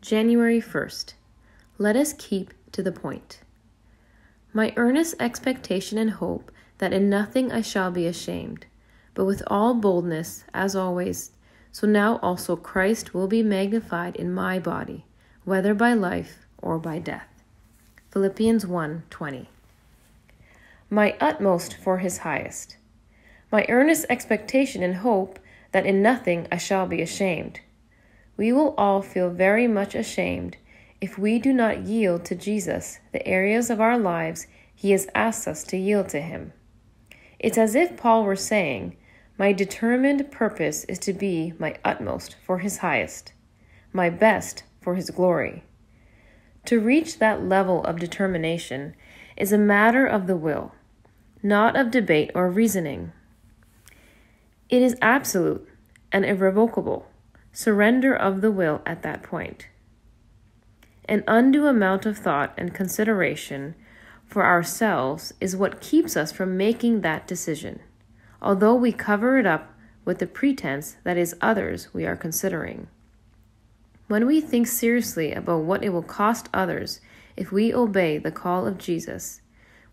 January 1st. Let us keep to the point. My earnest expectation and hope that in nothing I shall be ashamed, but with all boldness, as always, so now also Christ will be magnified in my body, whether by life or by death. Philippians 1:20. My utmost for his highest. My earnest expectation and hope that in nothing I shall be ashamed. We will all feel very much ashamed if we do not yield to Jesus the areas of our lives he has asked us to yield to him. It's as if Paul were saying, my determined purpose is to be my utmost for his highest, my best for his glory. To reach that level of determination is a matter of the will, not of debate or reasoning. It is absolute and irrevocable surrender of the will at that point. An undue amount of thought and consideration for ourselves is what keeps us from making that decision, although we cover it up with the pretense that is others we are considering. When we think seriously about what it will cost others if we obey the call of Jesus,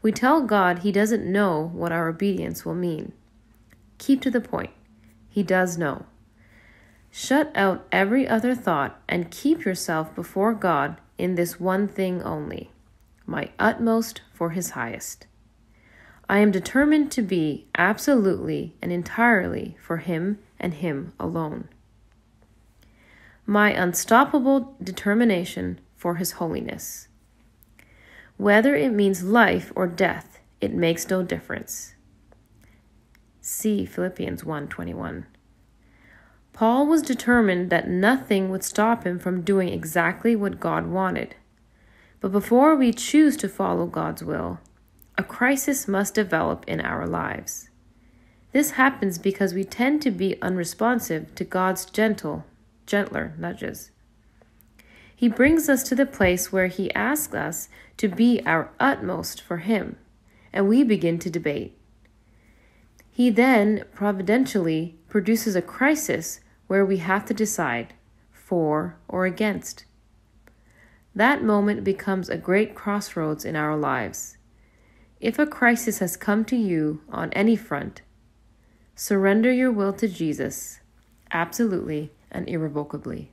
we tell God he doesn't know what our obedience will mean. Keep to the point. He does know. Shut out every other thought and keep yourself before God in this one thing only, my utmost for his highest. I am determined to be absolutely and entirely for him and him alone. My unstoppable determination for his holiness. Whether it means life or death, it makes no difference. See Philippians 1:21. Paul was determined that nothing would stop him from doing exactly what God wanted. But before we choose to follow God's will, a crisis must develop in our lives. This happens because we tend to be unresponsive to God's gentler nudges. He brings us to the place where he asks us to be our utmost for him, and we begin to debate. He then providentially produces a crisis where we have to decide for or against. That moment becomes a great crossroads in our lives. If a crisis has come to you on any front, surrender your will to Jesus, absolutely and irrevocably.